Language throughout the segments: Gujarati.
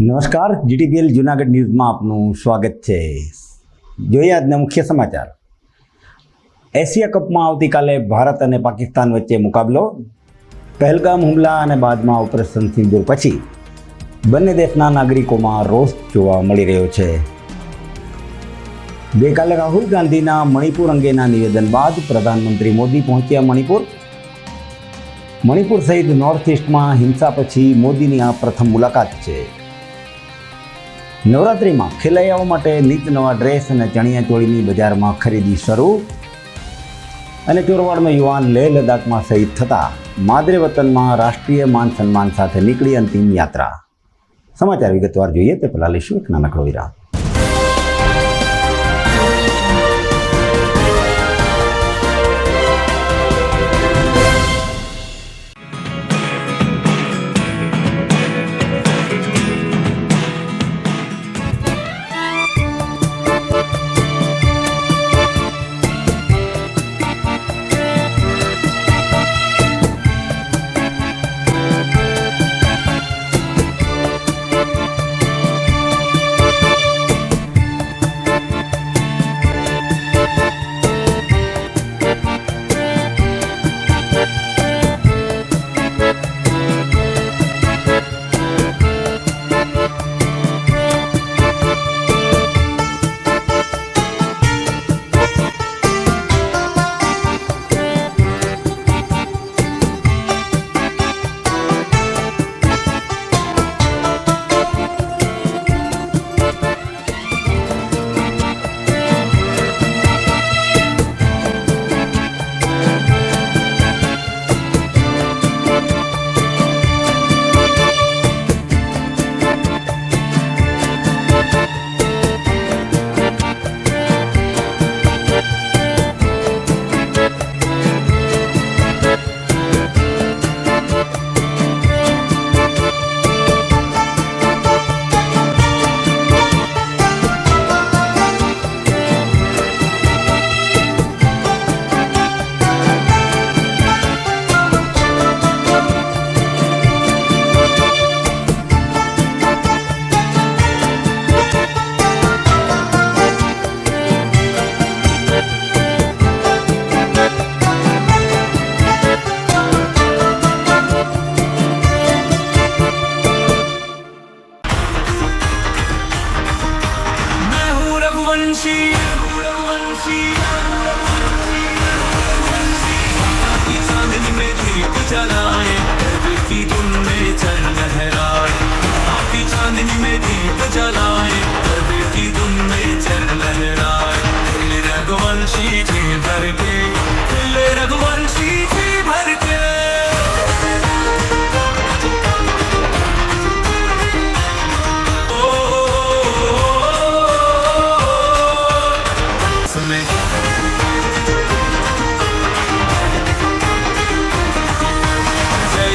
નમસ્કાર, જીટીપીએલ જૂનાગઢ ન્યૂઝમાં આપનું સ્વાગત છે। જોઈએ આજના મુખ્ય સમાચાર। એશિયા કપમાં આવતીકાલે ભારત અને પાકિસ્તાન વચ્ચે મુકાબલો। પહેલગામ હુમલા અને બાદમાં ઓપરેશન સિંદૂર પછી બંને દેશના નાગરિકોમાં રોષ જોવા મળી રહ્યો છે। ગઈકાલે રાહુલ ગાંધીના મણિપુર અંગેના નિવેદન બાદ પ્રધાનમંત્રી મોદી પહોંચ્યા મણિપુર। મણિપુર સહિત નોર્થ ઇસ્ટમાં હિંસા પછી મોદીની આ પ્રથમ મુલાકાત છે। નવરાત્રિમાં ખેલૈયાઓ માટે નીત નવા ડ્રેસ અને ચણિયાચોળીની બજારમાં ખરીદી શરૂ। અને ચોરવાડનો યુવાન લેહ લદ્દાખમાં શહીદ થતાં માદરે વતનમાં રાષ્ટ્રીય માન સન્માન સાથે નીકળી અંતિમ યાત્રા। સમાચાર વિગતવાર જોઈએ તે પહેલાં લઈશું એક નાનકડો વિરામ।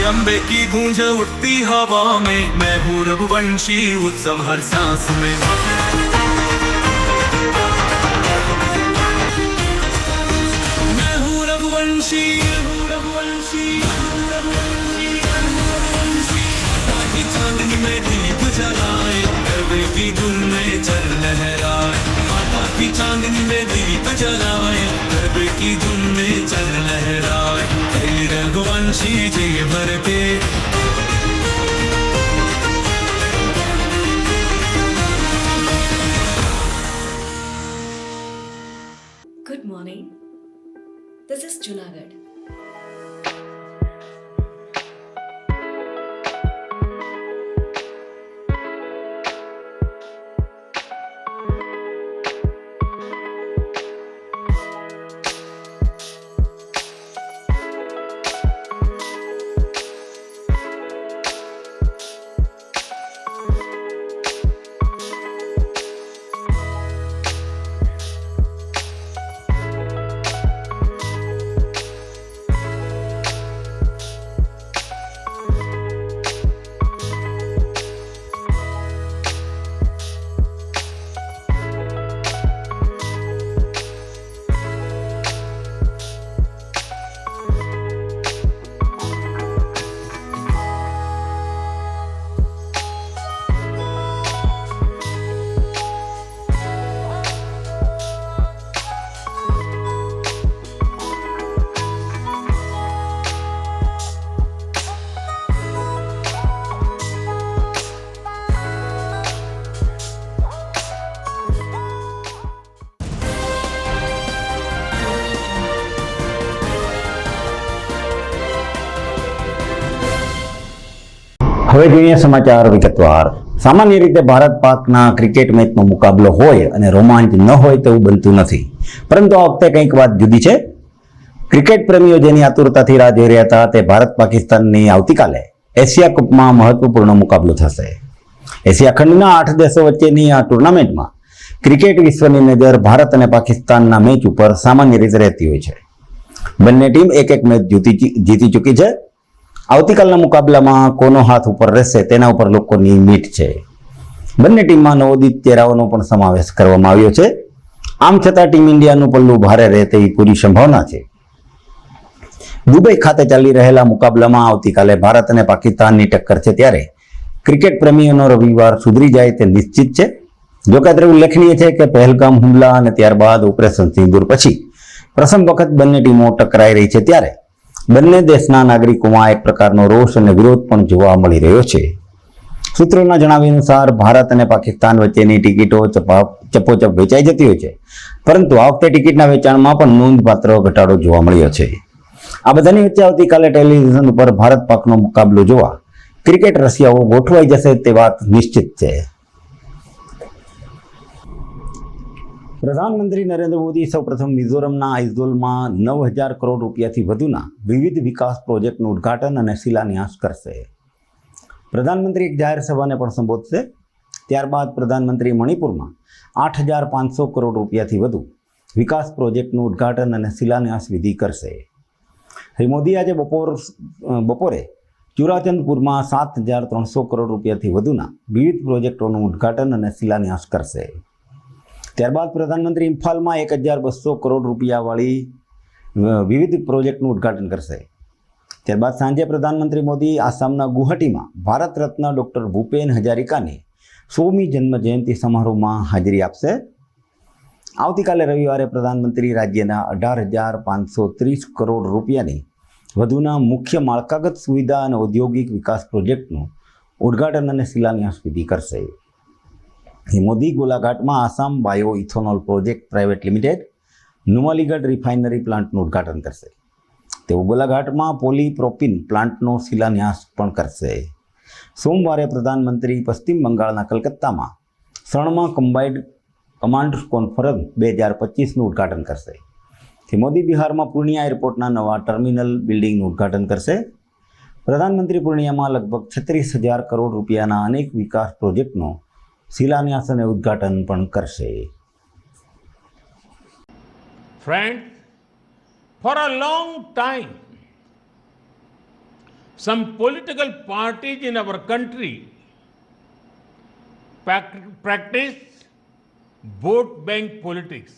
अम्बे की गूंज उठती हवा में, मैं हूँ रघुवंशी उत्सव हर सांस में। मैं हूँ रघुवंशी, ताकि चांदनी में दीप जलाए, गर्वे की धुन में चल लहराए। ताकि चांदनी में दीप जलाए, गर्वे की धुन में चल लहराए। रघुवंशी जी भर पे Good morning. This is Junagadh. હવે જોઈએ સમાચાર વિગતવાર. સામાન્ય રીતે ભારત પાકના ક્રિકેટ મેચનો મુકાબલો હોય અને રોમાંચ ન હોય તેવું બનતું નથી, પરંતુ આ વખતે કંઈક વાત જુદી છે. ક્રિકેટ પ્રેમીઓ જેની આતુરતાથી રાહ જોઈ રહ્યા હતા તે ભારત પાકિસ્તાનની આવતીકાલે એશિયા કપમાં મહત્વપૂર્ણ મુકાબલો થશે. એશિયા ખંડના 8 દેશો વચ્ચેની આ ટુર્નામેન્ટમાં ક્રિકેટ વિશ્વની નજર ભારત અને પાકિસ્તાનના મેચ ઉપર સામાન્ય રીતે રહેતી હોય છે. બંને ટીમ એક મેચ જીતી ચૂકી છે. આવતીકાલના મુકાબલામાં કોનો હાથ ઉપર રહેશે તેના ઉપર લોકોની મીટ છે. બંને ટીમમાં નવોદિત ચહેરાઓનો પણ સમાવેશ કરવામાં આવ્યો છે. આમ છતાં ટીમ ઇન્ડિયાનું પલ્લું ભારે રહે તેવી પૂરી સંભાવના છે. દુબઈ ખાતે ચાલી રહેલા મુકાબલામાં આવતીકાલે ભારત અને પાકિસ્તાનની ટક્કર છે, ત્યારે ક્રિકેટ પ્રેમીઓનો રવિવાર સુધરી જાય તે નિશ્ચિત છે. જોકે અત્રે ઉલ્લેખનીય છે કે પહેલગામ હુમલા અને ત્યારબાદ ઓપરેશન સિંદૂર પછી પ્રથમ વખત બંને ટીમો ટકરાઈ રહી છે, ત્યારે બંને દેશના નાગરિકોમાં એક પ્રકારનો રોષ અને વિરોધ પણ જોવા મળી રહ્યો છે. સૂત્રોના જણાવ્યા અનુસાર ભારત અને પાકિસ્તાન વચ્ચેની ટિકિટો ચપોચપ વેચાઈ જતી હોય છે, પરંતુ આ વખતે ટિકિટના વેચાણમાં પણ નોંધપાત્ર ઘટાડો જોવા મળ્યો છે. આ બધાની વચ્ચે આવતીકાલે ટેલિવિઝન ઉપર ભારત પાકનો મુકાબલો જોવા ક્રિકેટ રસિયાઓ ગોઠવાઈ જશે તે વાત નિશ્ચિત છે. પ્રધાનમંત્રી નરેન્દ્ર મોદી સૌપ્રથમ મિઝોરમના આઇઝોલમાં 9,000 કરોડ રૂપિયાથી વધુના વિવિધ વિકાસ પ્રોજેક્ટનું ઉદ્ઘાટન અને શિલાન્યાસ કરશે. પ્રધાનમંત્રી એક જાહેર સભાને પણ સંબોધશે. ત્યારબાદ પ્રધાનમંત્રી મણિપુરમાં 8,500 કરોડ રૂપિયાથી વધુ વિકાસ પ્રોજેક્ટનું ઉદ્ઘાટન અને શિલાન્યાસ વિધિ કરશે. શ્રી મોદી આજે બપોરે ચુરાચંદપુરમાં 7,300 કરોડ રૂપિયાથી વધુના વિવિધ પ્રોજેક્ટોનું ઉદ્ઘાટન અને શિલાન્યાસ કરશે. ત્યારબાદ પ્રધાનમંત્રી ઇમ્ફાલમાં 1,200 કરોડ રૂપિયાવાળી વિવિધ પ્રોજેક્ટનું ઉદ્ઘાટન કરશે. ત્યારબાદ સાંજે પ્રધાનમંત્રી મોદી આસામના ગુવાહાટીમાં ભારત રત્ન ડૉક્ટર ભૂપેન હજારિકાની 100મી જન્મ જયંતિ સમારોહમાં હાજરી આપશે. આવતીકાલે રવિવારે પ્રધાનમંત્રી રાજ્યના 18,530 કરોડ રૂપિયાની વધુના મુખ્ય માળખાગત સુવિધા અને ઔદ્યોગિક વિકાસ પ્રોજેક્ટનું ઉદ્ઘાટન અને શિલાન્યાસ વિધિ કરશે. મોદી ગોલાઘાટમાં Assam bio ethanol project private limited Numaligarh refinery પ્લાન્ટનું ઉદ્ઘાટન કરશે. તેઓ ગોલાઘાટમાં પોલીપ્રોપિન પ્લાન્ટનો શિલાન્યાસ પણ કરશે. સોમવારે પ્રધાનમંત્રી પશ્ચિમ બંગાળના કલકત્તામાં 3મા કમ્બાઇન્ડ કમાન્ડ કોન્ફરન્સ 2025નું ઉદ્ઘાટન કરશે. મોદી બિહારમાં પૂર્ણિયા એરપોર્ટના નવા ટર્મિનલ બિલ્ડિંગનું ઉદ્ઘાટન કરશે. પ્રધાનમંત્રી પૂર્ણિયામાં લગભગ 36,000 કરોડ રૂપિયાના અનેક વિકાસ પ્રોજેક્ટનો શિલાન્યાસ અને ઉદ્ઘાટન પણ કરશે. Friends, for a long time, some political parties in our country practice vote bank politics.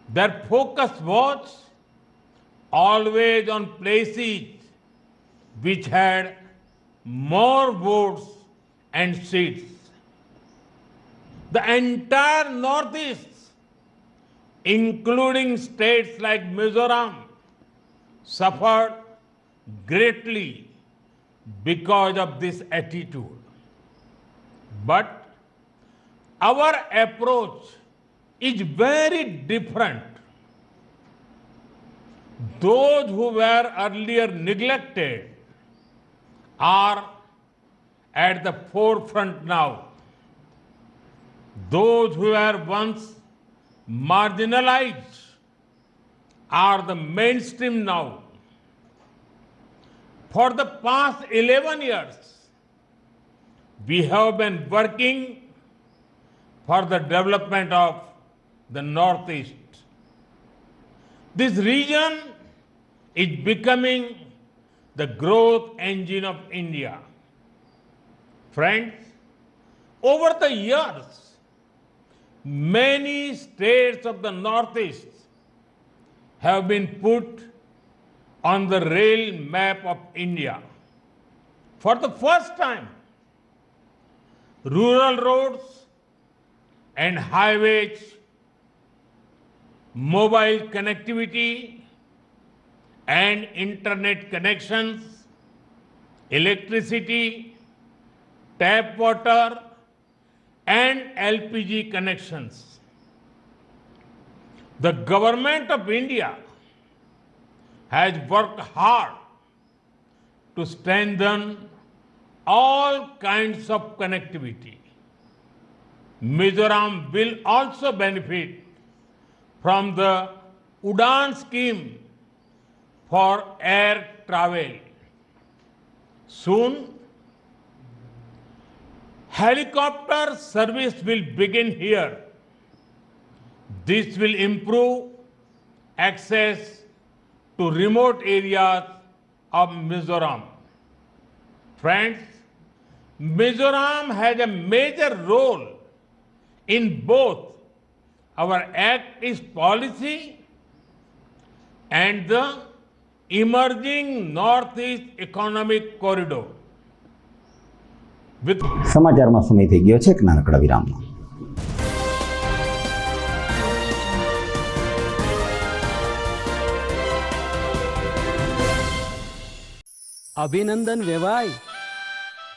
Their focus was always on places which had more votes and seats. The entire Northeast, including states like Mizoram, suffered greatly because of this attitude. But our approach is very different. Those who were earlier neglected are at the forefront now. Those who were once marginalized are the mainstream now. For the past 11 years, we have been working for the development of the Northeast. This region is becoming the growth engine of India. Friends, over the years, many states of the Northeast have been put on the rail map of India. For the first time, rural roads and highways, mobile connectivity and internet connections, electricity, tap water and LPG connections. The government of India has worked hard to strengthen all kinds of connectivity. Mizoram will also benefit from the Udan scheme for air travel. Soon, helicopter service will begin here. This will improve access to remote areas of Mizoram. Friends, Mizoram has a major role in both our Act East policy and the emerging Northeast Economic Corridor. With સમાચારમાં સમય થઈ ગયો છે એક નાનકડા વિરામનો. અભિનંદન વેવાય.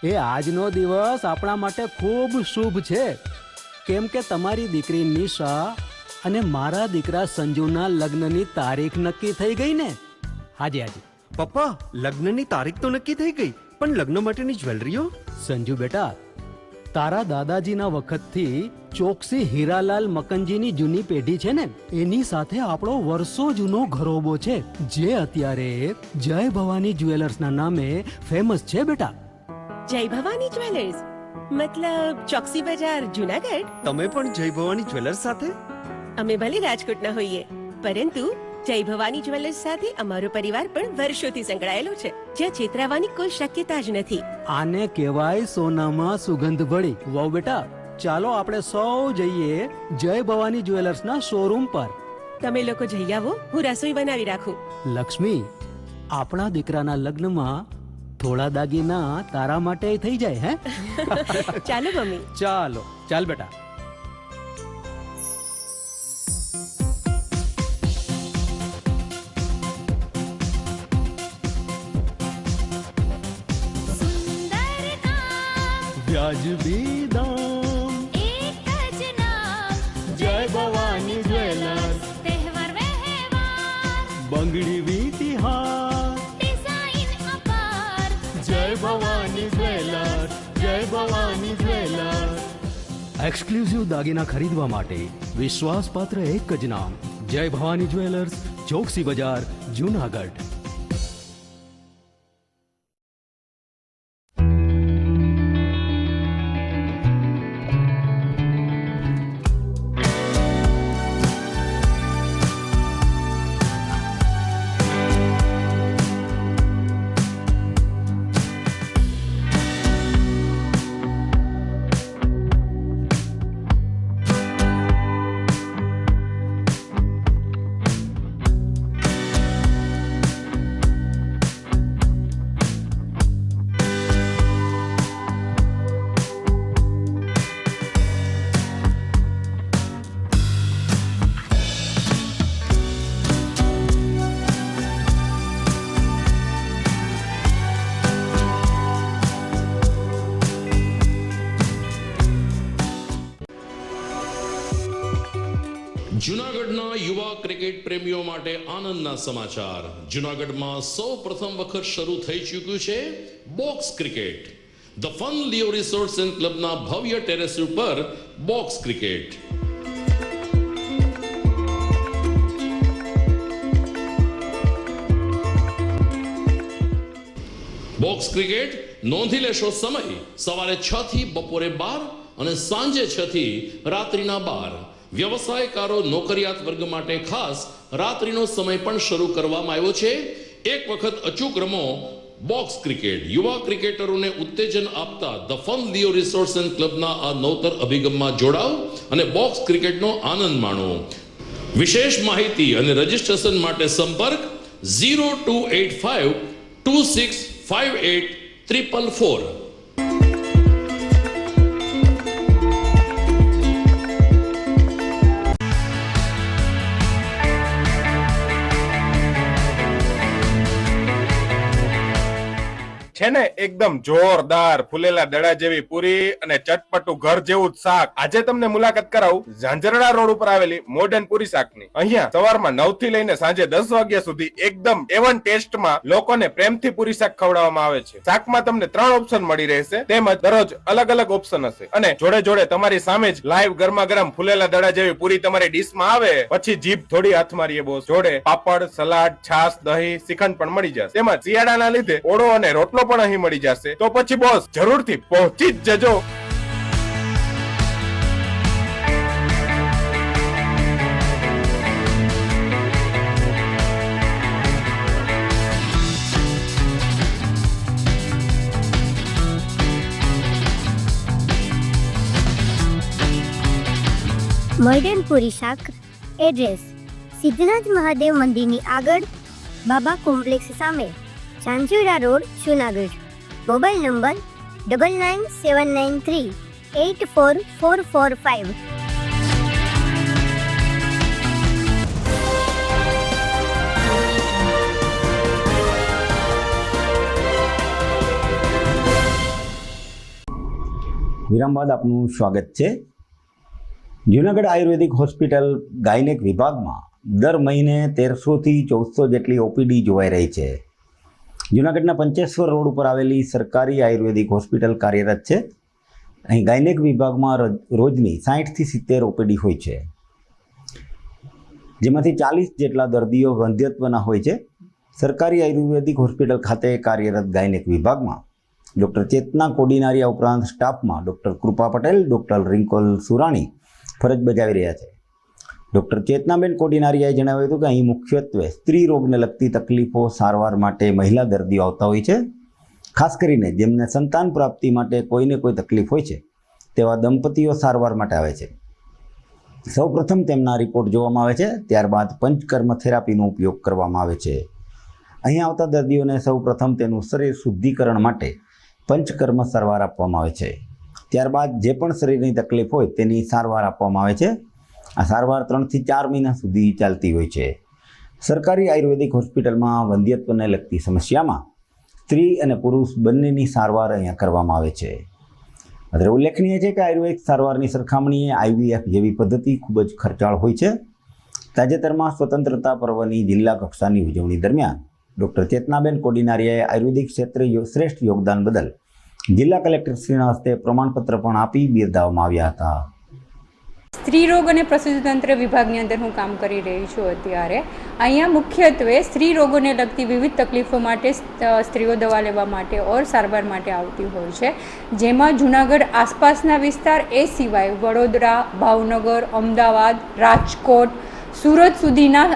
એ આજનો દિવસ આપણા માટે ખૂબ શુભ છે, કેમ કે તમારી દીકરી નિશા અને મારા દીકરા સંજુના લગ્નની તારીખ નક્કી થઈ ગઈ ને. હાજી હાજી. પપ્પા, લગ્નની તારીખ તો નક્કી થઈ ગઈ, પણ લગ્ન માટેની જ્વેલરીઓ? સંજુ બેટા, તારા દાદાજીના વખતથી ચોકસી હીરાલાલ મકનજીની જૂની પેઢી છે ને, એની સાથે આપણો વર્ષો જૂનો ઘરોબો છે, જે અત્યારે જય ભવાની જ્વેલર્સના નામે ફેમસ છે બેટા. જય ભવાની જ્વેલર્સ મતલબ ચોકસી બજાર જુનાગઢ? તમે પણ જય ભવાની જ્વેલર્સ સાથે? અમે ભલે રાજકોટના હોઈએ, પરંતુ જય ભવાની જ્વેલર્સ સાથે અમારો પરિવાર પણ વર્ષોથી સંકળાયેલો છે, જ્યાં છેતરાવાની કોઈ શક્યતા જ નથી. આને કહેવાય સોનામાં સુગંધ ભળી. વાવ બેટા, ચાલો આપણે સૌ જઈએ જય ભવાની જ્વેલર્સના શોરૂમ પર. તમે લોકો જઈ આવો, હું રસોઈ બનાવી રાખું. લક્ષ્મી, આપણા દીકરાના લગ્નમાં થોડા દાગીના તારા માટે થઈ જાય. હે ચાલો મમ્મી. ચાલો ચાલ બેટા. વ્યાજબી દામ, એક જ નામ, જય ભવાની જ્વેલર્સ, તહેવાર વ્યવહાર, બંગડી વીટી હાર, ડિઝાઇન અપાર, જય ભવાની જ્વેલર્સ, જય ભવાની જ્વેલર્સ. એક્સક્લુઝિવ દાગીના ખરીદવા માટે વિશ્વાસપાત્ર એક જ નામ, જય ભવાની જ્વેલર્સ, ચોકસી બજાર, જુનાગઢ. જૂનાગઢના યુવા ક્રિકેટ પ્રેમીઓ માટે આનંદના સમાચાર. જૂનાગઢમાં સૌ પ્રથમ વખત શરૂ થઈ ચૂક્યું છે box cricket. The fun Leo resorts and ક્લબના ભવ્ય ટેરેસ ઉપર બોક્સ ક્રિકેટ. બોક્સ ક્રિકેટ નોંધી લેશો સમય સવારે 6 થી બપોરે 12 અને સાંજે 6 થી રાત્રિના 12. વ્યવસાયકારો નોકરિયાત વર્ગ માટે ખાસ રાત્રિનો સમય પણ શરૂ કરવામાં આવ્યો છે. એક વખત અચૂક રમો બોક્સ ક્રિકેટ. યુવા ક્રિકેટરોને ઉત્તેજન આપતા the fun Leo resorts and ક્લબના આ નવતર અભિગમમાં જોડાઓ અને બોક્સ ક્રિકેટનો આનંદ માણો. વિશેષ માહિતી અને રજીસ્ટ્રેશન માટે સંપર્ક 0285 2658 444. છે ને એકદમ જોરદાર ફૂલેલા દડા જેવી પૂરી અને ચટપટું ઘર જેવું જ શાક. આજે તમને મુલાકાત કરાવું ઝાંઝરડા રોડ ઉપર આવેલી મોડર્ન પૂરી શાકની. અહીંયા સવારમાં 9 થી લઈને સાંજે 10 વાગ્યા સુધી એકદમ એવન ટેસ્ટમાં લોકોને પ્રેમથી પૂરી શાક ખવડાવવામાં આવે છે. શાકમાં તમને 3 ઓપ્શન મળી રહેશે, તેમજ દરરોજ અલગ અલગ ઓપ્શન હશે અને જોડે જોડે તમારી સામે જ લાઈવ ગરમા ગરમ ફૂલેલા દડા જેવી પૂરી તમારી ડીશમાં આવે પછી જીભ થોડી હાથ મારીએ બોસ. જોડે પાપડ, સલાડ, છાશ, દહીં, શ્રીખંડ પણ મળી જશે. તેમજ શિયાળાના લીધે ઓળો અને રોટલો પણ અહીં મળી જશે. તો પછી બોસ જરૂરથી પહોંચી જ જજો. મોડર્ન પૂરી શાક. એડ્રેસ સિદ્ધનાથ મહાદેવ મંદિરની આગળ, બાબા કોમ્પ્લેક્સ સામે, Zanzarda road, Junagadh. Mobile number 9979384445. વિરામ બાદ આપનું સ્વાગત છે. જૂનાગઢ આયુર્વેદિક હોસ્પિટલ ગાયનેક વિભાગમાં દર મહિને 1300થી 1400 જેટલી ઓપીડી જોવાઈ રહી છે. જૂનાગઢના પંચેશ્વર રોડ ઉપર આવેલી સરકારી આયુર્વેદિક હોસ્પિટલ કાર્યરત છે. અહીં ગાયનેક વિભાગમાં રોજની 60થી 70 ઓપીડી હોય છે, જેમાંથી 40 જેટલા દર્દીઓ વંધ્યત્વના હોય છે. સરકારી આયુર્વેદિક હોસ્પિટલ ખાતે કાર્યરત ગાયનેક વિભાગમાં ડૉક્ટર ચેતના કોડીનારિયા ઉપરાંત સ્ટાફમાં ડૉક્ટર કૃપા પટેલ, ડૉક્ટર રિંકલ સુરાણી ફરજ બજાવી રહ્યા છે. ડૉક્ટર ચેતનાબેન કોડીનારિયાએ જણાવ્યું હતું કે અહીં મુખ્યત્વે સ્ત્રી રોગને લગતી તકલીફો સારવાર માટે મહિલા દર્દીઓ આવતા હોય છે. ખાસ કરીને જેમને સંતાન પ્રાપ્તિ માટે કોઈને કોઈ તકલીફ હોય છે તેવા દંપતીઓ સારવાર માટે આવે છે. સૌપ્રથમ તેમના રિપોર્ટ જોવામાં આવે છે, ત્યારબાદ પંચકર્મ થેરાપીનો ઉપયોગ કરવામાં આવે છે. અહીં આવતા દર્દીઓને સૌપ્રથમ તેનું શરીર શુદ્ધિકરણ માટે પંચકર્મ સારવાર આપવામાં આવે છે. ત્યારબાદ જે પણ શરીરની તકલીફ હોય તેની સારવાર આપવામાં આવે છે. આ સારવાર 3 થી 4 મહિના સુધી ચાલતી હોય છે. સરકારી આયુર્વેદિક હોસ્પિટલમાં વંધ્યત્વને લગતી સમસ્યામાં સ્ત્રી અને પુરુષ બંનેની સારવાર અહીંયા કરવામાં આવે છે. અત્રે ઉલ્લેખનીય છે કે આયુર્વેદિક સારવારની સરખામણીએ IVF જેવી પદ્ધતિ ખૂબ જ ખર્ચાળ હોય છે. તાજેતરમાં સ્વતંત્રતા પર્વની જિલ્લા કક્ષાની ઉજવણી દરમિયાન ડૉક્ટર ચેતનાબેન કોડીનારિયાએ આયુર્વેદિક ક્ષેત્રે શ્રેષ્ઠ યોગદાન બદલ જિલ્લા કલેક્ટરશ્રીના હસ્તે પ્રમાણપત્ર પણ આપી બિરદાવવામાં આવ્યા હતા. સ્ત્રી રોગ અને પ્રસૂતિતંત્ર વિભાગની અંદર હું કામ કરી રહી છું અત્યારે. અહીંયા મુખ્યત્વે સ્ત્રી રોગોને લગતી વિવિધ તકલીફો માટે સ્ત્રીઓ દવા લેવા માટે ઓર સારવાર માટે આવતી હોય છે, જેમાં જૂનાગઢ આસપાસના વિસ્તાર એ સિવાય વડોદરા, ભાવનગર, અમદાવાદ, રાજકોટ, સુરત સુધીના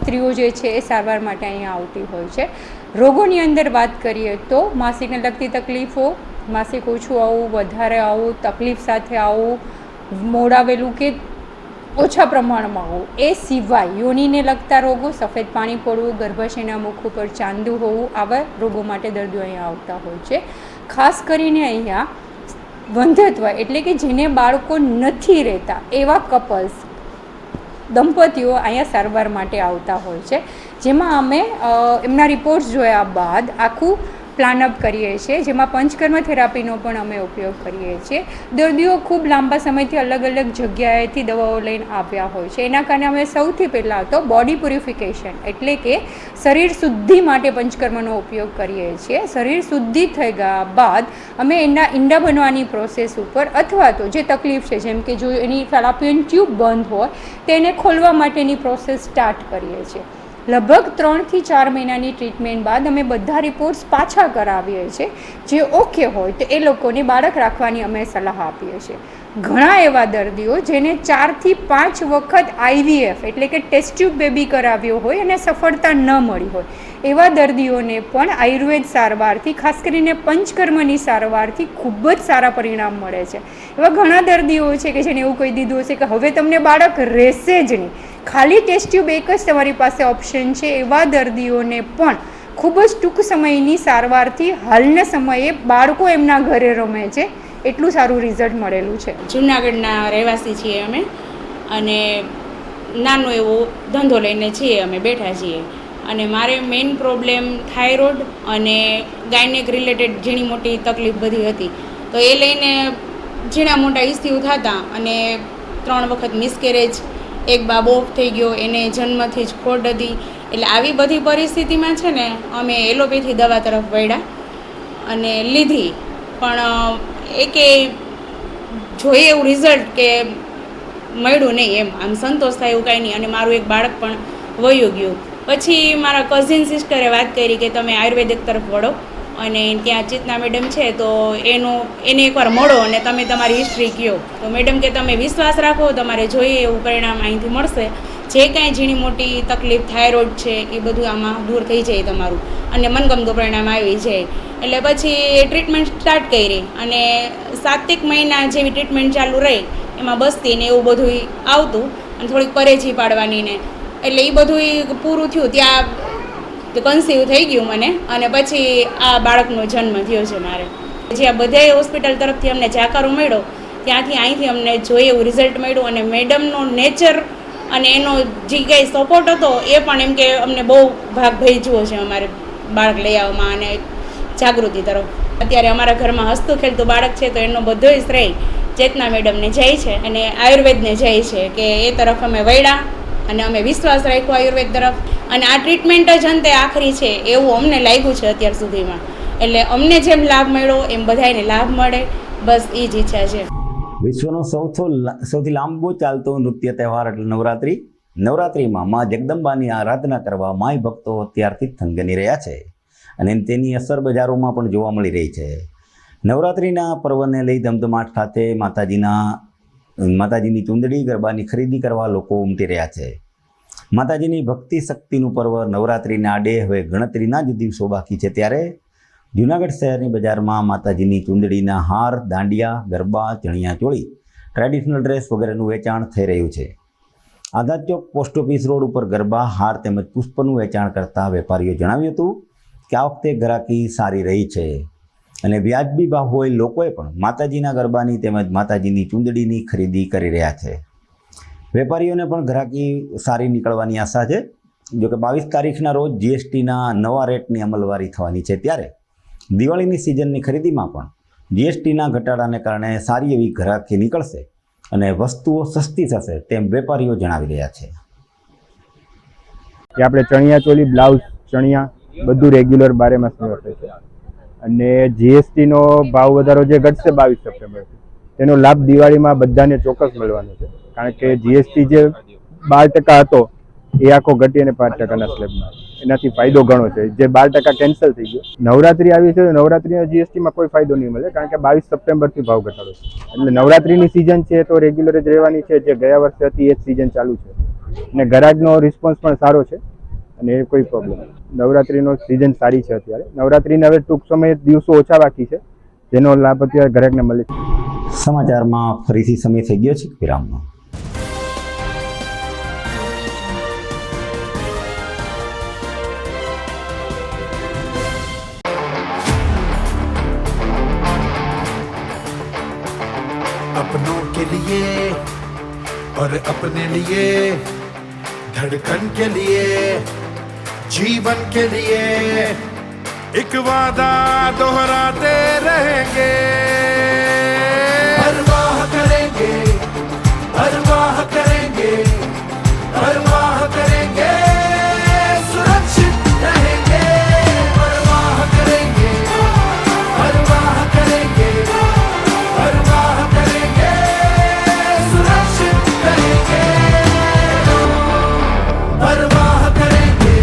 સ્ત્રીઓ જે છે એ સારવાર માટે અહીંયા આવતી હોય છે. રોગોની અંદર વાત કરીએ તો માસિકને લગતી તકલીફો, માસિક ઓછું આવવું, વધારે આવવું, તકલીફ સાથે આવવું, મોડાવેલું કે ઓછા પ્રમાણમાં હોવું, એ સિવાય યોનિને લગતા રોગો, સફેદ પાણી પડવું, ગર્ભાશયના મુખ ઉપર ચાંદુ હોવું, આવા રોગો માટે દર્દીઓ અહીંયા આવતા હોય છે. ખાસ કરીને અહીંયા વંધ્યત્વ એટલે કે જેને બાળકો નથી રહેતા એવા કપલ્સ, દંપતીઓ અહીંયા સારવાર માટે આવતા હોય છે, જેમાં અમે એમના રિપોર્ટ્સ જોયા બાદ આખું પ્લાનઅપ કરીએ છીએ, જેમાં પંચકર્મ થેરાપીનો પણ અમે ઉપયોગ કરીએ છીએ. દર્દીઓ ખૂબ લાંબા સમયથી અલગ અલગ જગ્યાએથી દવાઓ લઈને આવ્યા હોય છે. એના કારણે અમે સૌથી પહેલાં તો બોડી પ્યુરિફિકેશન એટલે કે શરીર શુદ્ધિ માટે પંચકર્મનો ઉપયોગ કરીએ છીએ. શરીર શુદ્ધિ થઈ ગયા બાદ અમે એના ઈંડા બનવાની પ્રોસેસ ઉપર અથવા તો જે તકલીફ છે, જેમ કે જો એની ફેલાપિયન ટ્યુબ બંધ હોય તેને ખોલવા માટેની પ્રોસેસ સ્ટાર્ટ કરીએ છીએ. લગભગ 3 થી 4 મહિનાની ટ્રીટમેન્ટ બાદ અમે બધા રિપોર્ટ્સ પાછા કરાવીએ છીએ. જે ઓકે હોય તો એ લોકોને બાળક રાખવાની અમે સલાહ આપીએ છીએ. ઘણા એવા દર્દીઓ જેને 4 થી 5 વખત IVF એટલે કે ટેસ્ટ ટ્યુબ બેબી કરાવ્યો હોય અને સફળતા ન મળી હોય એવા દર્દીઓને પણ આયુર્વેદ સારવારથી, ખાસ કરીને પંચકર્મની સારવારથી ખૂબ જ સારા પરિણામ મળે છે. એવા ઘણા દર્દીઓ છે કે જેને એવું કહી દીધું હશે કે હવે તમને બાળક રહેશે જ નહીં, ખાલી ટેસ્ટ ટ્યુબ એક જ તમારી પાસે ઓપ્શન છે. એવા દર્દીઓને પણ ખૂબ જ ટૂંક સમયની સારવારથી હાલના સમયે બાળકો એમના ઘરે રમે છે એટલું સારું રિઝલ્ટ મળેલું છે. જૂનાગઢના રહેવાસી છીએ અમે અને નાનો એવો ધંધો લઈને છીએ અમે બેઠા છીએ. અને મારે મેઇન પ્રોબ્લેમ થાઇરોઇડ અને ગાયનેક રિલેટેડ ઝીણી મોટી તકલીફ બધી હતી. તો એ લઈને ઝીણા મોટા ઇસ્યુ થતા અને 3 વખત મિસકેરેજ, એક બાબો ઓફ થઈ ગયો, એને જન્મથી જ ખોડ હતી. એટલે આવી બધી પરિસ્થિતિમાં છે ને અમે એલોપેથી દવા તરફ વળ્યા અને લીધી, પણ એકે જોઈએ એવું રિઝલ્ટ કે મળ્યું નહીં. એમ આમ સંતોષ થાય એવું કાંઈ નહીં. અને મારું એક બાળક પણ વયું ગયું. પછી મારા કઝિન સિસ્ટરે વાત કરી કે તમે આયુર્વેદિક તરફ વળો અને ત્યાં ચેતના મેડમ છે તો એને એકવાર મળો અને તમે તમારી હિસ્ટ્રી કહો. તો મેડમ કે તમે વિશ્વાસ રાખો, તમારે જોઈએ એવું પરિણામ અહીંથી મળશે. જે કાંઈ ઝીણી મોટી તકલીફ થાઇરોઇડ છે એ બધું આમાં દૂર થઈ જાય તમારું અને મનગમતું પરિણામ આવી જાય. એટલે પછી ટ્રીટમેન્ટ સ્ટાર્ટ કરી અને 7 મહિના જેવી ટ્રીટમેન્ટ ચાલુ રહી. એમાં બસ્તી ને એવું બધું આવતું અને થોડીક પરેજી પાડવાની ને, એટલે એ બધું પૂરું થયું ત્યાં કન્સીવ થઈ ગયું મને. અને પછી આ બાળકનો જન્મ થયો છે મારે. જ્યાં બધાય હોસ્પિટલ તરફથી અમને જાકારો મળ્યો ત્યાંથી અહીંથી અમને જોઈએ એવું રિઝલ્ટ મળ્યું. અને મેડમનો નેચર અને એનો જે કંઈ સપોર્ટ હતો એ પણ એમ કે અમને બહુ ભાગ ભજવ્યો છે અમારે બાળક લઈ આવવામાં અને જાગૃતિ તરફ. અત્યારે અમારા ઘરમાં હસતું ખેલતું બાળક છે તો એનો બધોય શ્રેય ચેતના મેડમને જાય છે અને આયુર્વેદને જાય છે કે એ તરફ અમે વળ્યા અને અમે વિશ્વાસ રાખ્યો આયુર્વેદ તરફ. અને આ ટ્રીટમેન્ટ જ અંતે આખરી છે એવું અમને લાગ્યું છે અત્યાર સુધીમાં. એટલે અમને જેમ લાભ મળ્યો એમ બધાને લાભ મળે, બસ એ જ ઈચ્છા છે. વિશ્વનો સૌથી લાંબો ચાલતો નૃત્ય તહેવાર એટલે નવરાત્રિ. નવરાત્રિમાં મા જગદંબાની આરાધના કરવા માય ભક્તો અત્યારથી જ થનગની રહ્યા છે અને તેની અસર બજારોમાં પણ જોવા મળી રહી છે. નવરાત્રિના પર્વને લઈ ધમધમાટ સાથે માતાજીની ચૂંદડી ગરબાની ખરીદી કરવા લોકો ઉમટી રહ્યા છે. માતાજીની ભક્તિ શક્તિનું પર્વ નવરાત્રિના આડે હવે ગણતરીના જ દિવસો બાકી છે. ત્યારે જૂનાગઢ શહેરની બજારમાં માતાજીની ચૂંદડીના હાર, દાંડિયા, ગરબા, ચણિયા ચોળી, ટ્રેડિશનલ ડ્રેસ વગેરેનું વેચાણ થઈ રહ્યું છે. આઝાદ ચોક પોસ્ટ ઓફિસ રોડ ઉપર ગરબા, હાર તેમજ પુષ્પનું વેચાણ કરતા વેપારીઓ જણાવ્યું હતું કે આ વખતે ગ્રાહકી સારી રહી છે અને વ્યાજબી ભાવ હોય લોકોએ પણ માતાજીના ગરબાની તેમજ માતાજીની ચૂંદડીની ખરીદી કરી રહ્યા છે. વેપારીઓને પણ ગ્રાહકી સારી નીકળવાની આશા છે. જોકે 22 તારીખના રોજ જીએસટીના નવા રેટની અમલવારી થવાની છે. ત્યારે દિવાળીની સિઝનની ખરીદીમાં પણ જીએસટીના ઘટાડાને કારણે સારી એવી ગ્રાહકી નીકળશે અને વસ્તુઓ સસ્તી થશે તેમ વેપારીઓ જણાવી રહ્યા છે. કે આપણે ચણિયા ચોલી, બ્લાઉઝ, ચણિયા બધું રેગ્યુલર 12 માસની વપરાય છે. અને જીએસટીનો ભાવ વધારો જે ઘટશે 22 સપ્ટેમ્બરથી તેનો લાભ દિવાળીમાં બધાને ચોક્કસ મળવાનો છે. કારણ કે જીએસટી જે 12% હતો એ આખો ઘટી અને 5%ના સ્લેબમાં, એનાથી ફાયદો ઘણો છે. જે 12% કેન્સલ થઈ ગયો. નવરાત્રી આવી છે તો નવરાત્રીના જીએસટીમાં કોઈ ફાયદો નહીં મળે કારણ કે 22 સપ્ટેમ્બરથી ભાવ ઘટાડો છે. એટલે નવરાત્રીની સિઝન છે તો રેગ્યુલર જ રહેવાની છે. જે ગયા વર્ષે હતી એ જ સિઝન ચાલુ છે અને ગ્રાહકનો રિસ્પોન્સ પણ સારો છે અને એ કોઈ પ્રોબ્લેમ નથી. નવરાત્રીનો સિઝન સારી છે અત્યારે. નવરાત્રીને હવે ટૂંક સમયે દિવસો ઓછા બાકી છે જેનો લાભ અત્યારે ગ્રાહકને મળે છે. સમાચારમાં ફરીથી સમય થઈ ગયો છે વિરામનો. अपनों के लिए और अपने लिए, धड़कन के लिए, जीवन के लिए एक वादा दोहराते रहेंगे. परवाह करेंगे, परवाह करेंगे, परवाह करेंगे, सुरक्षित रहेंगे. परवाह करेंगे, परवाह करेंगे, परवाह करेंगे, सुरक्षित रहेंगे. परवाह करेंगे.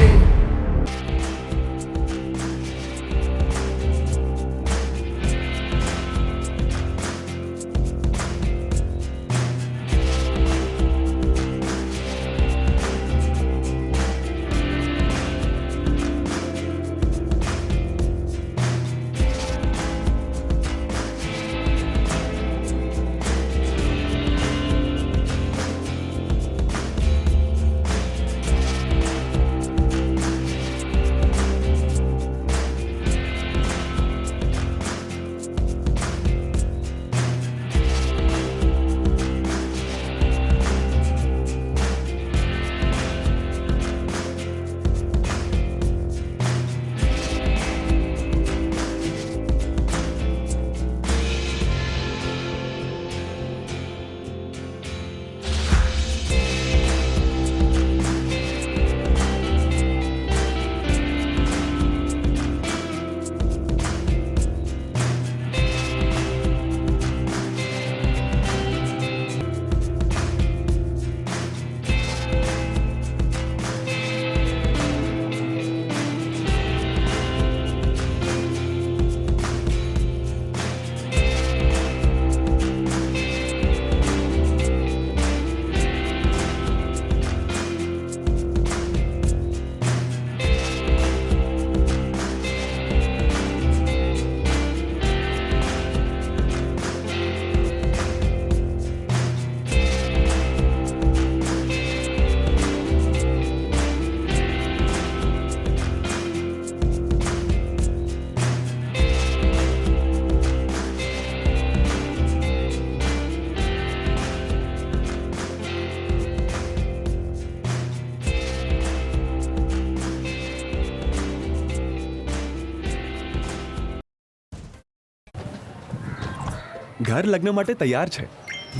ઘર લગ્ન માટે તૈયાર છે.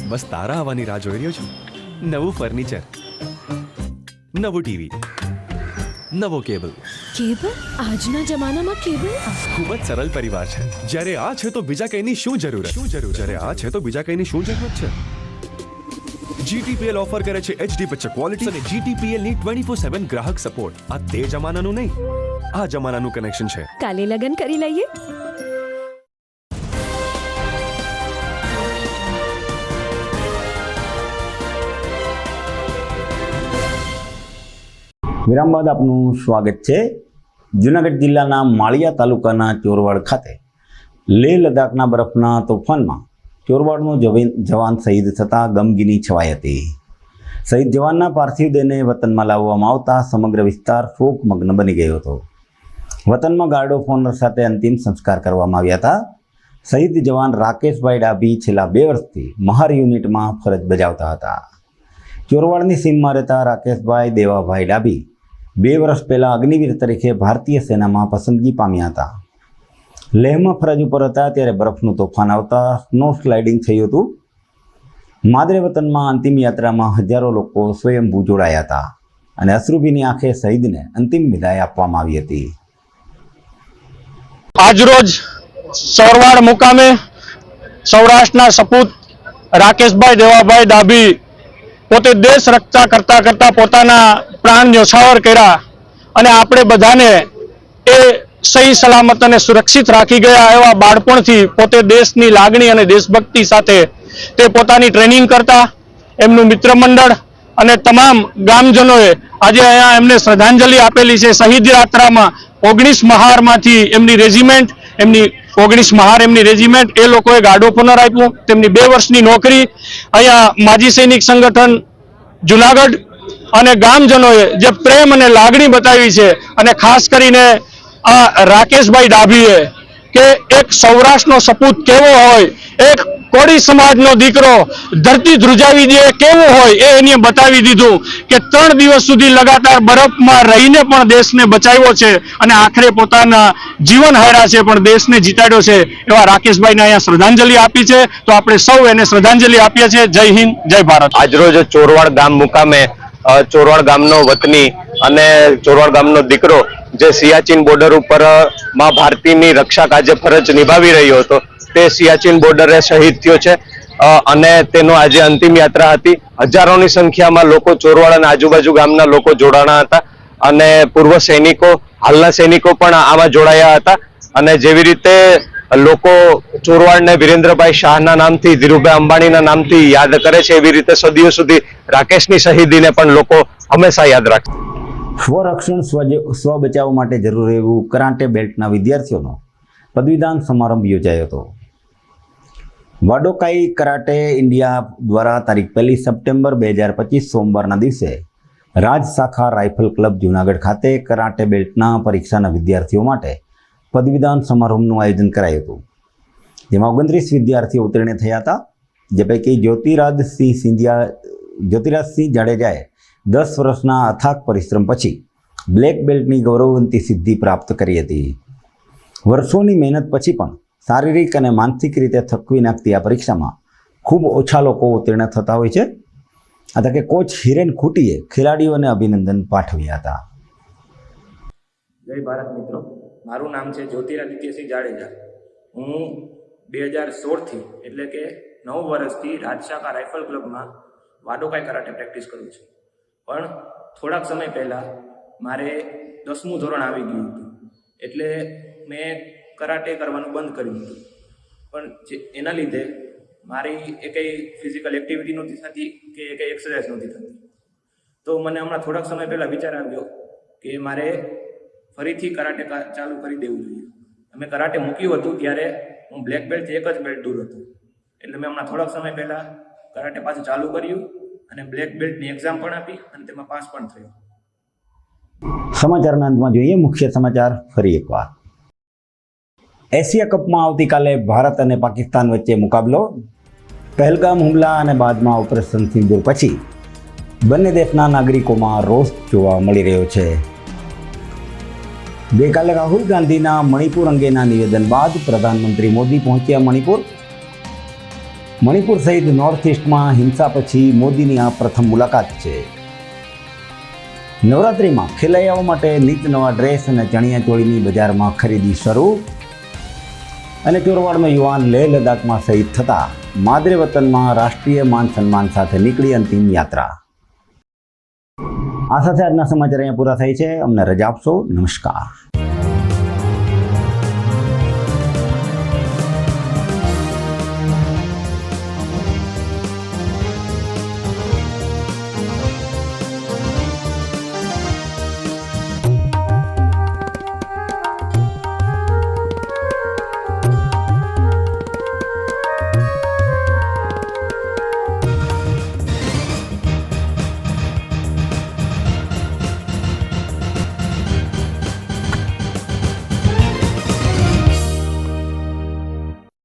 બસ તારા આવવાની રાહ જોઈ રહ્યો છું. નવું ફર્નિચર, નવું ટીવી, નવો કેબલ. કેબલ? આજના જમાનામાં કેબલ? ખૂબ જ સરળ પરિવાર છે. જ્યારે આ છે તો બીજા કઈની શું જરૂર? જ્યારે આ છે તો બીજા કઈની શું જરૂરત છે? GTPL ઓફર કરે છે HD પિક્ચર ક્વોલિટી અને GTPL ની 24/7 ગ્રાહક સપોર્ટ. આ તે જમાનાનું નહીં, આ જમાનાનું કનેક્શન છે. કાલે લગન કરી લઈએ. વિરામ બાદ આપનું સ્વાગત છે. જૂનાગઢ જિલ્લાના માળિયા તાલુકાના ચોરવાડ ખાતે લેહ લદ્દાખના બરફના તોફાનમાં ચોરવાડનો જવાન શહીદ થતાં ગમગીની છવાઈ હતી. શહીદ જવાનના પાર્થિવ દેહને વતનમાં લાવવામાં આવતા સમગ્ર વિસ્તાર શોકમગ્ન બની ગયો હતો. વતનમાં ગાર્ડ ઓફ ઓનર સાથે અંતિમ સંસ્કાર કરવામાં આવ્યા હતા. શહીદ જવાન રાકેશભાઈ ડાભી છેલ્લા 2 વર્ષથી મહાર યુનિટમાં ફરજ બજાવતા હતા. ચોરવાડની સીમમાં રહેતા રાકેશભાઈ દેવાભાઈ ડાભી 2 વર્ષ પહેલાં અગ્નિવીર તરીકે ભારતીય સેનામાં પસંદગી પામ્યા હતા. લેહમાં ફરજ ઉપર હતા ત્યારે બરફનું તોફાન આવતા સ્નો સ્લાઇડિંગ થયું હતું. માદરે વતનમાં અંતિમ યાત્રામાં હજારો લોકો સ્વયંભૂ જોડાયા હતા અને અશ્રુભીની આંખે શહીદને અંતિમ વિદાય આપવામાં આવી હતી. આજરોજ ચોરવાડ મુકામે સૌરાષ્ટ્રના સપૂત રાકેશભાઈ દેવાભાઈ ડાભી પોતે દેશ રક્ષા કરતા કરતા પોતાના પ્રાણ ન્યોછાવર કર્યા અને આપણે બધાને એ સહી સલામત અને સુરક્ષિત રાખી ગયા. એવા બાળપણથી પોતે દેશની લાગણી અને દેશભક્તિ સાથે તે પોતાની ટ્રેનિંગ કરતા. એમનું મિત્ર મંડળ અને તમામ ગામજનોએ આજે અહીંયા એમને શ્રદ્ધાંજલિ આપેલી છે. શહીદ યાત્રામાં 19 મહારમાંથી એમની રેજિમેન્ટ, એમની 19 મહાર એમની રેજિમેન્ટ, એ લોકોએ ગાર્ડ ઓફ ઓનર આપ્યું. તેમની 2 વર્ષની નોકરી અહીંયા માજી સૈનિક સંગઠન જુનાગઢ અને ગામજનોએ જે પ્રેમ અને લાગણી બતાવી છે અને ખાસ કરીને આ રાકેશભાઈ ડાભીએ કે એક સૌરાષ્ટ્રનો સપૂત કેવો હોય, એક કોળી સમાજનો દીકરો ધરતી ધ્રુજાવી દે કેવો હોય એ એને બતાવી દીધું કે 3 દિવસ સુધી લગાતાર બરફમાં રહીને પણ દેશને બચાવ્યો છે અને આખરે પોતાના જીવન હાર્યા છે પણ દેશને જીતાડ્યો છે. એવા રાકેશભાઈને અહીંયા શ્રદ્ધાંજલિ આપી છે, તો આપણે સૌ એને શ્રદ્ધાંજલિ આપીએ છીએ. જય હિન્દ, જય ભારત. આજરોજ ચોરવાડ ગામ મુકામે ચોરવાડ ગામનો વતની અને ચોરવાડ ગામનો દીકરો જે સિયાચીન બોર્ડર ઉપર માં ભારતીની રક્ષા કાજે ફરજ નિભાવી રહ્યો હતો તે સિયાચીન બોર્ડરે શહીદ થયો છે અને તેનો આજે અંતિમ યાત્રા હતી. હજારોની સંખ્યામાં લોકો ચોરવાડ અને આજુબાજુ ગામના લોકો જોડાણા હતા અને પૂર્વ સૈનિકો, હાલના સૈનિકો પણ આમાં જોડાયા હતા. અને જેવી રીતે લોકો ચોરવાડને વિરેન્દ્રભાઈ શાહના નામથી, ધીરુભાઈ અંબાણીના નામથી યાદ કરે છે, એવી રીતે સદીઓ સુધી રાકેશની શહીદીને પણ લોકો હંમેશા યાદ રાખે. સ્વરક્ષણ સ્વ બચાવ માટે જરૂરી એવું કરાટે બેલ્ટના વિદ્યાર્થીઓનો પદવીદાન સમારંભ યોજાયો હતો. વાડોકાઈ કરાટે ઇન્ડિયા દ્વારા તારીખ 1 સપ્ટેમ્બર 2025 સોમવારના દિવસે રાજ શાખા રાઇફલ ક્લબ જૂનાગઢ ખાતે કરાટે બેલ્ટના પરીક્ષાના વિદ્યાર્થીઓ માટે પદવીદાન સમારોહનું આયોજન કરાયું હતું. જેમાં 29 વિદ્યાર્થીઓ ઉત્તીર્ણ થયા હતા, જે પૈકી જ્યોતિરાજસિંહ જાડેજાએ 10 વર્ષના અથાગ પરિશ્રમ પછી બ્લેક બેલ્ટની ગૌરવવંતી સિદ્ધિ પ્રાપ્ત કરી હતી. વર્ષોની મહેનત પછી પણ શારીરિક અને માનસિક રીતે થકવી નાખતી આ પરીક્ષામાં ખૂબ ઓછા લોકો ઉત્તીર્ણ થતા હોય છે. આ તકે કોચ હિરેન ખૂટીએ ખેલાડીઓને અભિનંદન પાઠવ્યા હતા. જય ભારત મિત્રો, મારું નામ છે જ્યોતિરાદિત્યસિંહ જાડેજા. હું 2016થી એટલે કે 9 વર્ષથી રાજશાખા રાઇફલ ક્લબમાં વાડોકાઈ કરાટે પ્રેક્ટિસ કરું છું. પણ થોડાક સમય પહેલાં મારે 10મું ધોરણ આવી ગયું હતું એટલે મેં કરાટે કરવાનું બંધ કર્યું હતું. પણ એના લીધે મારી કંઈ ફિઝિકલ એક્ટિવિટી નહોતી થતી કે કંઈ એક્સરસાઇઝ નહોતી થતી. તો મને હમણાં થોડાક સમય પહેલાં વિચાર આવ્યો કે મારે ફરીથી કરાટે ચાલુ કરી દેવું જોઈએ. અમે કરાટે મૂક્યું હતું ત્યારે હું બ્લેક બેલ્ટથી 1 જ બેલ્ટ દૂર હતો. એટલે મેં હમણાં થોડાક સમય પહેલાં કરાટે પાછું ચાલુ કર્યું અને બ્લેક બેલ્ટની એક્ઝામ પણ આપી અને તેમાં પાસ પણ થયો. સમાચારના અંતમાં જોઈએ મુખ્ય સમાચાર ફરી એકવાર. એશિયા કપમાં આવતીકાલે ભારત અને પાકિસ્તાન વચ્ચે મુકાબલો. પહેલગામ હુમલા અને બાદમાં ઓપરેશન સિંદૂર પછી બંને દેશના નાગરિકોમાં રોષ જોવા મળી રહ્યો છે. ગઈકાલે રાહુલ ગાંધીના મણિપુર અંગેના નિવેદન બાદ પ્રધાનમંત્રી મોદી પહોંચ્યા મણિપુર. મણિપુર સહિત નોર્થ ઇસ્ટમાં હિંસા પછી મોદીની આ પ્રથમ મુલાકાત છે. નવરાત્રિમાં ખેલૈયાઓ માટે નીત નવા ડ્રેસ અને ચણિયાચોળીની બજારમાં ખરીદી શરૂ. અને ચોરવાડનો યુવાન લેહ લદ્દાખમાં શહીદ થતા માદરે વતનમાં રાષ્ટ્રીય માન સન્માન સાથે નીકળી અંતિમ યાત્રા. આ સાથે આજના સમાચાર અહીંયા પૂરા થાય છે. અમને રજા આપશો. નમસ્કાર.